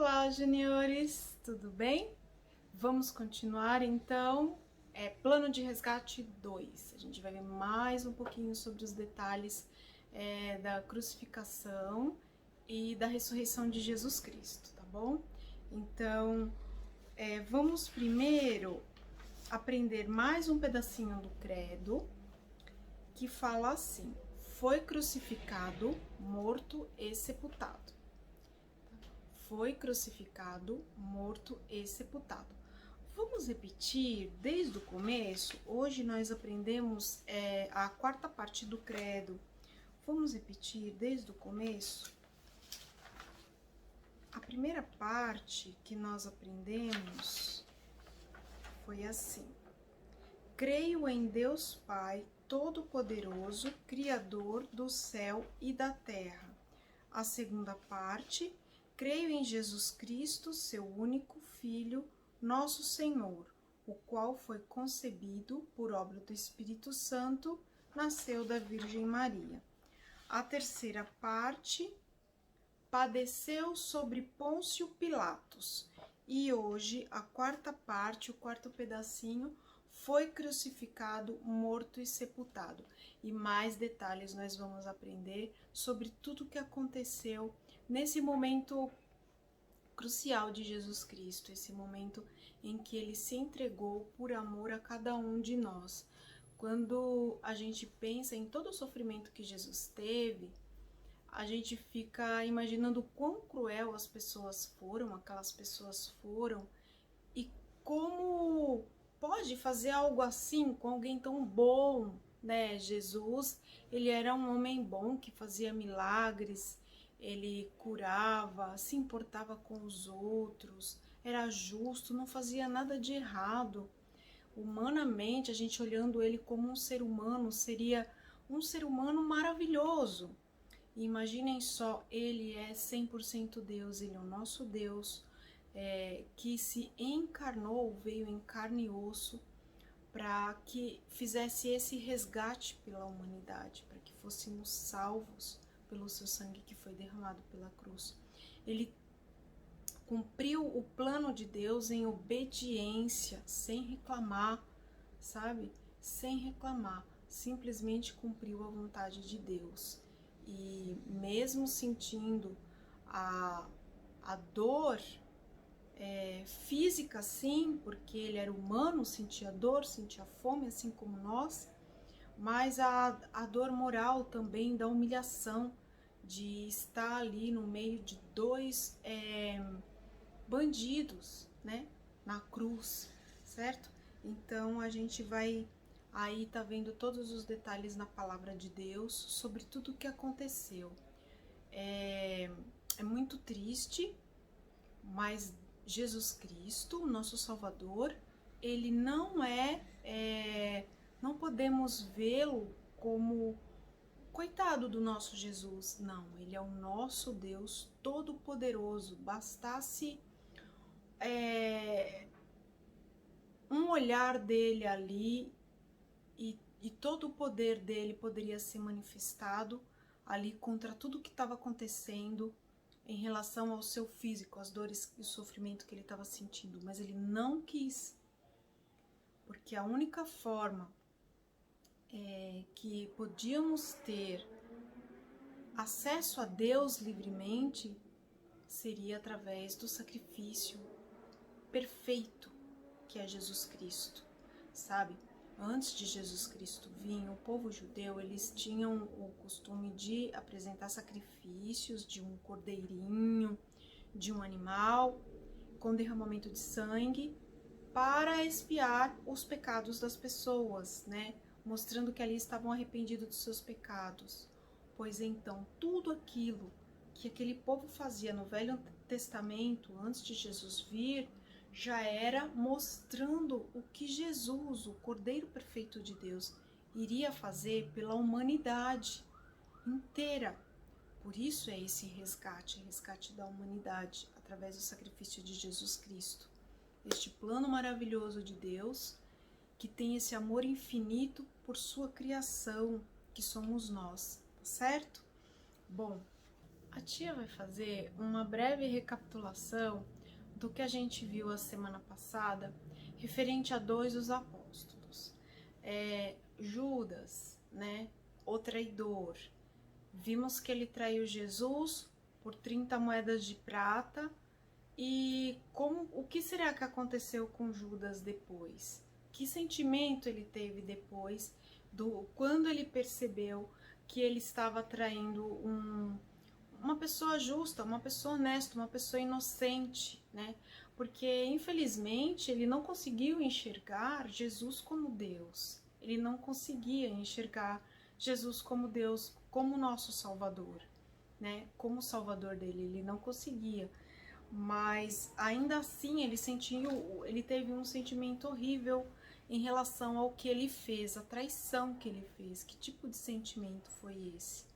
Olá, juniores, tudo bem? Vamos continuar então, Plano de Resgate 2. A gente vai ver mais um pouquinho sobre os detalhes da crucificação e da ressurreição de Jesus Cristo, tá bom? Então, vamos primeiro aprender mais um pedacinho do credo que fala assim: foi crucificado, morto e sepultado. Foi crucificado, morto e sepultado. Vamos repetir desde o começo? Hoje nós aprendemos a quarta parte do credo. Vamos repetir desde o começo? A primeira parte que nós aprendemos foi assim: creio em Deus Pai Todo-Poderoso, Criador do céu e da terra. A segunda parte: creio em Jesus Cristo, seu único Filho, nosso Senhor, o qual foi concebido por obra do Espírito Santo, nasceu da Virgem Maria. A terceira parte: padeceu sobre Pôncio Pilatos. E hoje, a quarta parte, o quarto pedacinho, foi crucificado, morto e sepultado. E mais detalhes nós vamos aprender sobre tudo o que aconteceu nesse momento crucial de Jesus Cristo, esse momento em que ele se entregou por amor a cada um de nós. Quando a gente pensa em todo o sofrimento que Jesus teve, a gente fica imaginando quão cruel aquelas pessoas foram, e como pode fazer algo assim com alguém tão bom, né? Jesus, ele era um homem bom que fazia milagres, ele curava, se importava com os outros, era justo, não fazia nada de errado. Humanamente, a gente olhando ele como um ser humano, seria um ser humano maravilhoso. E imaginem só, ele é 100% Deus, ele é o nosso Deus, que se encarnou, veio em carne e osso, para que fizesse esse resgate pela humanidade, para que fôssemos salvos pelo seu sangue que foi derramado pela cruz. Ele cumpriu o plano de Deus em obediência, sem reclamar, sabe? Sem reclamar, simplesmente cumpriu a vontade de Deus. E mesmo sentindo a dor física, sim, porque ele era humano, sentia dor, sentia fome, assim como nós, mas a dor moral também da humilhação, de estar ali no meio de dois bandidos, né, na cruz, certo? Então a gente vai aí tá vendo todos os detalhes na palavra de Deus sobre tudo o que aconteceu. É muito triste, mas Jesus Cristo, nosso Salvador, ele não podemos vê-lo como coitado do nosso Jesus, não, ele é o nosso Deus Todo-Poderoso. Bastasse um olhar dele ali e todo o poder dele poderia ser manifestado ali contra tudo que estava acontecendo em relação ao seu físico, as dores e o sofrimento que ele estava sentindo, mas ele não quis, porque a única forma que podíamos ter acesso a Deus livremente seria através do sacrifício perfeito que é Jesus Cristo, sabe? Antes de Jesus Cristo vir, o povo judeu, eles tinham o costume de apresentar sacrifícios de um cordeirinho, de um animal, com derramamento de sangue, para expiar os pecados das pessoas, né? Mostrando que ali estavam arrependidos dos seus pecados. Pois então, tudo aquilo que aquele povo fazia no Velho Testamento, antes de Jesus vir, já era mostrando o que Jesus, o Cordeiro Perfeito de Deus, iria fazer pela humanidade inteira. Por isso é esse resgate da humanidade, através do sacrifício de Jesus Cristo. Este plano maravilhoso de Deus, que tem esse amor infinito por sua criação, que somos nós, tá certo? Bom, A tia vai fazer uma breve recapitulação do que a gente viu a semana passada referente a dois dos apóstolos. Judas, né, o traidor. Vimos que ele traiu Jesus por 30 moedas de prata. E o que será que aconteceu com Judas depois? Que sentimento ele teve depois, quando ele percebeu que ele estava traindo uma pessoa justa, uma pessoa honesta, uma pessoa inocente, né? Porque, infelizmente, ele não conseguiu enxergar Jesus como Deus. Ele não conseguia enxergar Jesus como Deus, como nosso Salvador, né? Como o Salvador dele, ele não conseguia. Mas, ainda assim, ele teve um sentimento horrível em relação ao que ele fez, a traição que ele fez. Que tipo de sentimento foi esse?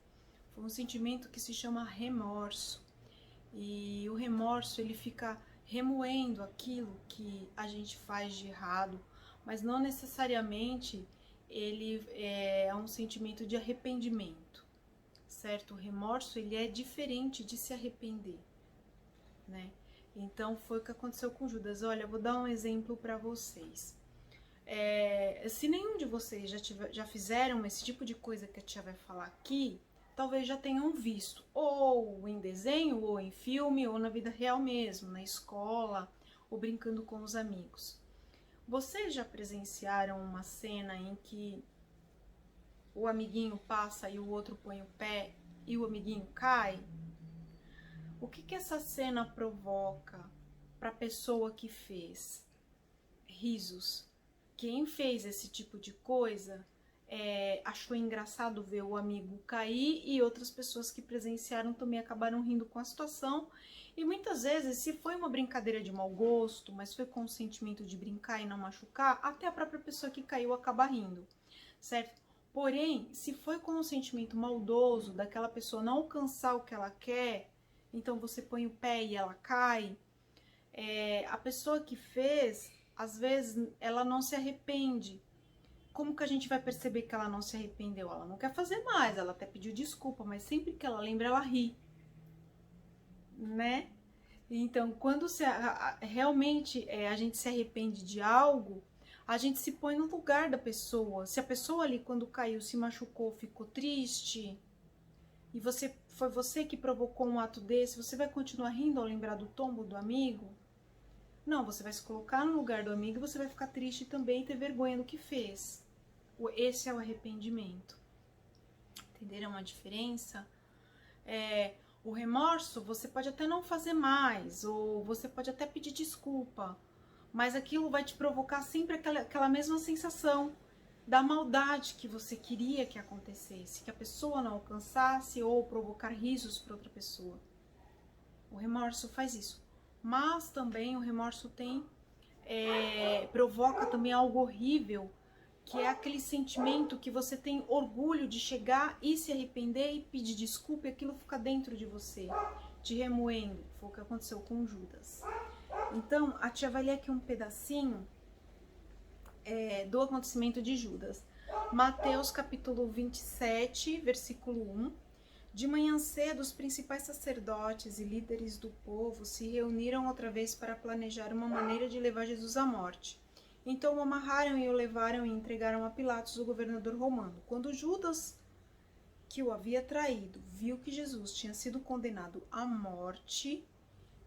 Foi um sentimento que se chama remorso. E o remorso, ele fica remoendo aquilo que a gente faz de errado, mas não necessariamente ele é um sentimento de arrependimento, certo? O remorso, ele é diferente de se arrepender, né? Então foi o que aconteceu com Judas. Olha, eu vou dar um exemplo para vocês. Se nenhum de vocês já fizeram esse tipo de coisa que a tia vai falar aqui, talvez já tenham visto, ou em desenho, ou em filme, ou na vida real mesmo, na escola, ou brincando com os amigos. Vocês já presenciaram uma cena em que o amiguinho passa e o outro põe o pé e o amiguinho cai? O que essa cena provoca para a pessoa que fez? Risos. Quem fez esse tipo de coisa achou engraçado ver o amigo cair, e outras pessoas que presenciaram também acabaram rindo com a situação. E muitas vezes, se foi uma brincadeira de mau gosto, mas foi com o sentimento de brincar e não machucar, até a própria pessoa que caiu acaba rindo, certo? Porém, se foi com um sentimento maldoso, daquela pessoa não alcançar o que ela quer, então você põe o pé e ela cai, a pessoa que fez, às vezes, ela não se arrepende. Como que a gente vai perceber que ela não se arrependeu? Ela não quer fazer mais, ela até pediu desculpa, mas sempre que ela lembra, ela ri, né? Então, quando realmente a gente se arrepende de algo, a gente se põe no lugar da pessoa. Se a pessoa ali, quando caiu, se machucou, ficou triste, e foi você que provocou um ato desse, você vai continuar rindo ao lembrar do tombo do amigo? Não, você vai se colocar no lugar do amigo e você vai ficar triste também e ter vergonha do que fez. Esse é o arrependimento. Entenderam a diferença? O remorso, você pode até não fazer mais, ou você pode até pedir desculpa, mas aquilo vai te provocar sempre aquela mesma sensação da maldade que você queria que acontecesse, que a pessoa não alcançasse, ou provocar risos para outra pessoa. O remorso faz isso. Mas também o remorso provoca também algo horrível, que é aquele sentimento que você tem orgulho de chegar e se arrepender e pedir desculpa, e aquilo fica dentro de você, te remoendo. Foi o que aconteceu com Judas. Então, a tia vai ler aqui um pedacinho do acontecimento de Judas. Mateus capítulo 27, versículo 1. De manhã cedo, os principais sacerdotes e líderes do povo se reuniram outra vez para planejar uma maneira de levar Jesus à morte. Então o amarraram e o levaram e entregaram a Pilatos, o governador romano. Quando Judas, que o havia traído, viu que Jesus tinha sido condenado à morte,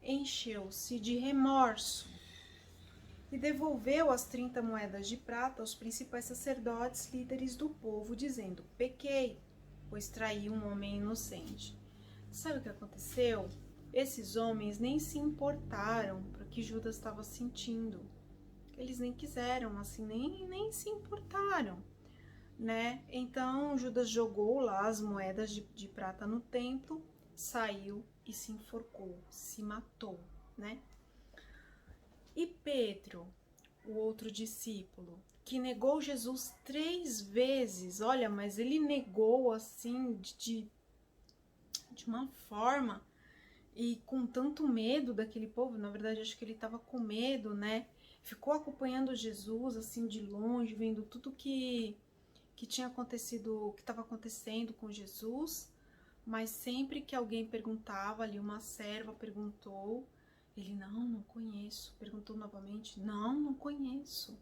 encheu-se de remorso e devolveu as 30 moedas de prata aos principais sacerdotes, líderes do povo, dizendo: pequei, pois traí um homem inocente. Sabe o que aconteceu? Esses homens nem se importaram para o que Judas estava sentindo. Eles nem quiseram, assim, nem se importaram, né? Então Judas jogou lá as moedas de prata no templo, saiu e se enforcou, se matou, né? E Pedro, o outro discípulo, que negou Jesus 3 vezes, olha, mas ele negou assim de uma forma e com tanto medo daquele povo. Na verdade, acho que ele estava com medo, né? Ficou acompanhando Jesus assim de longe, vendo tudo que tinha acontecido, que estava acontecendo com Jesus, mas sempre que alguém perguntava, ali uma serva perguntou, ele, não conheço. Perguntou novamente, não conheço.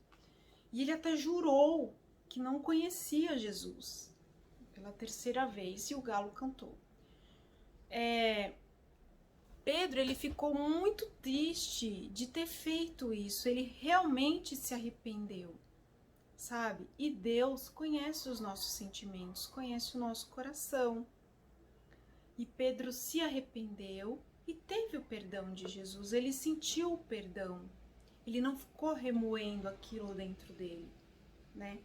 E ele até jurou que não conhecia Jesus, pela terceira vez, e o galo cantou. Pedro, ele ficou muito triste de ter feito isso, ele realmente se arrependeu, sabe? E Deus conhece os nossos sentimentos, conhece o nosso coração. E Pedro se arrependeu e teve o perdão de Jesus, ele sentiu o perdão, ele não ficou remoendo aquilo dentro dele, né?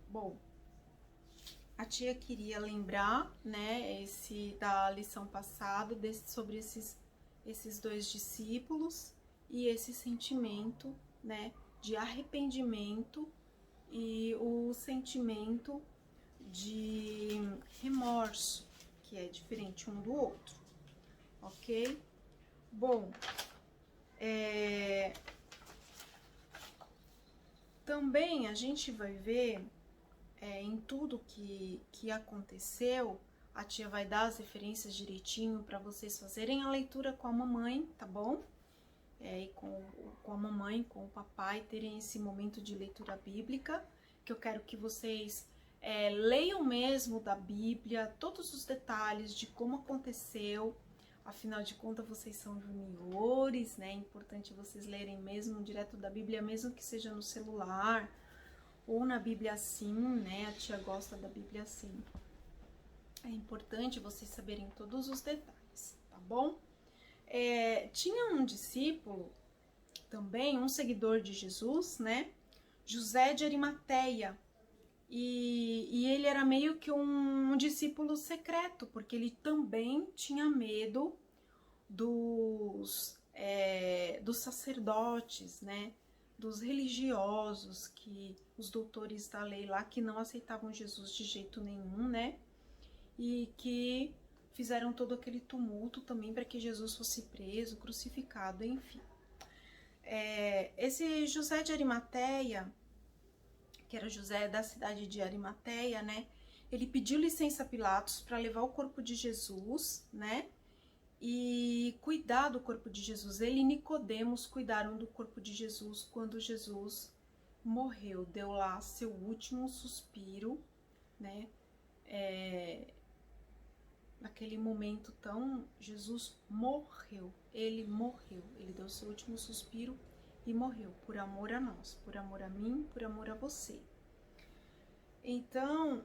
Bom, a tia queria lembrar, né, da lição passada, sobre esses dois discípulos e esse sentimento, né, de arrependimento e o sentimento de remorso, que é diferente um do outro, ok? Bom, também a gente vai ver em tudo que aconteceu, a tia vai dar as referências direitinho para vocês fazerem a leitura com a mamãe, tá bom? E com a mamãe, com o papai, terem esse momento de leitura bíblica, que eu quero que vocês leiam mesmo da Bíblia, todos os detalhes de como aconteceu. Afinal de contas, vocês são juniores, né? É importante vocês lerem mesmo direto da Bíblia, mesmo que seja no celular, ou na Bíblia assim, né? A tia gosta da Bíblia assim. É importante vocês saberem todos os detalhes, tá bom? Tinha um discípulo, também um seguidor de Jesus, né? José de Arimateia. E ele era meio que um discípulo secreto, porque ele também tinha medo dos sacerdotes, né? Dos religiosos, os doutores da lei lá, que não aceitavam Jesus de jeito nenhum, né? E que fizeram todo aquele tumulto também para que Jesus fosse preso, crucificado, enfim. Esse José de Arimateia, que era José da cidade de Arimateia, né? Ele pediu licença a Pilatos para levar o corpo de Jesus, né? E cuidar do corpo de Jesus. Ele e Nicodemos cuidaram do corpo de Jesus quando Jesus morreu, deu lá seu último suspiro, né? Naquele momento Jesus morreu, ele deu seu último suspiro e morreu por amor a nós, por amor a mim, por amor a você. Então,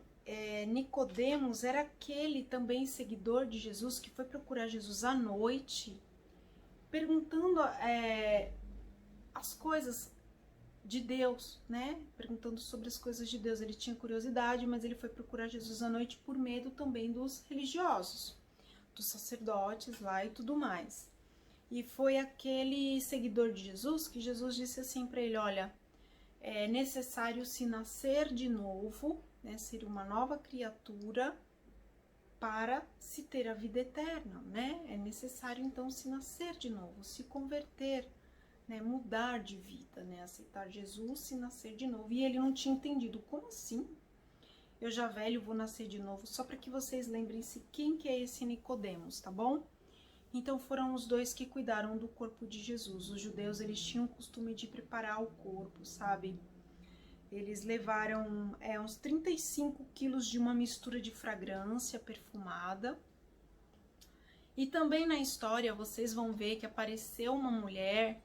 Nicodemos era aquele também seguidor de Jesus que foi procurar Jesus à noite, perguntando as coisas de Deus, né? Perguntando sobre as coisas de Deus. Ele tinha curiosidade, mas ele foi procurar Jesus à noite por medo também dos religiosos, dos sacerdotes lá e tudo mais. E foi aquele seguidor de Jesus que Jesus disse assim para ele, olha, é necessário se nascer de novo, né, ser uma nova criatura para se ter a vida eterna, né? É necessário então se nascer de novo, se converter, né, mudar de vida, né, aceitar Jesus, se nascer de novo. E ele não tinha entendido, como assim? Eu já velho vou nascer de novo, só para que vocês lembrem-se quem que é esse Nicodemos, tá bom? Então foram os dois que cuidaram do corpo de Jesus. Os judeus, eles tinham o costume de preparar o corpo, sabe? Eles levaram uns 35 quilos de uma mistura de fragrância perfumada. E também na história vocês vão ver que apareceu uma mulher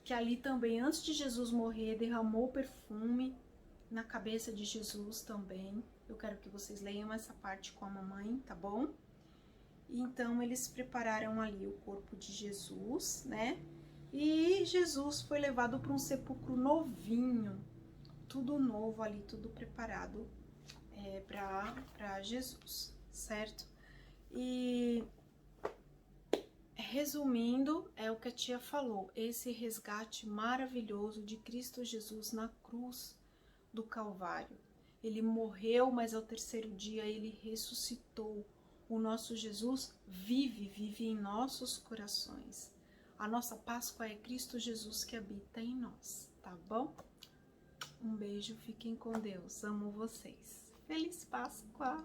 que ali também, antes de Jesus morrer, derramou perfume na cabeça de Jesus também. Eu quero que vocês leiam essa parte com a mamãe, tá bom? Então, eles prepararam ali o corpo de Jesus, né? E Jesus foi levado para um sepulcro novinho, tudo novo ali, tudo preparado para Jesus, certo? E resumindo, é o que a tia falou, esse resgate maravilhoso de Cristo Jesus na cruz do Calvário. Ele morreu, mas ao terceiro dia ele ressuscitou. O nosso Jesus vive em nossos corações. A nossa Páscoa é Cristo Jesus que habita em nós, tá bom? Um beijo, fiquem com Deus, amo vocês. Feliz Páscoa!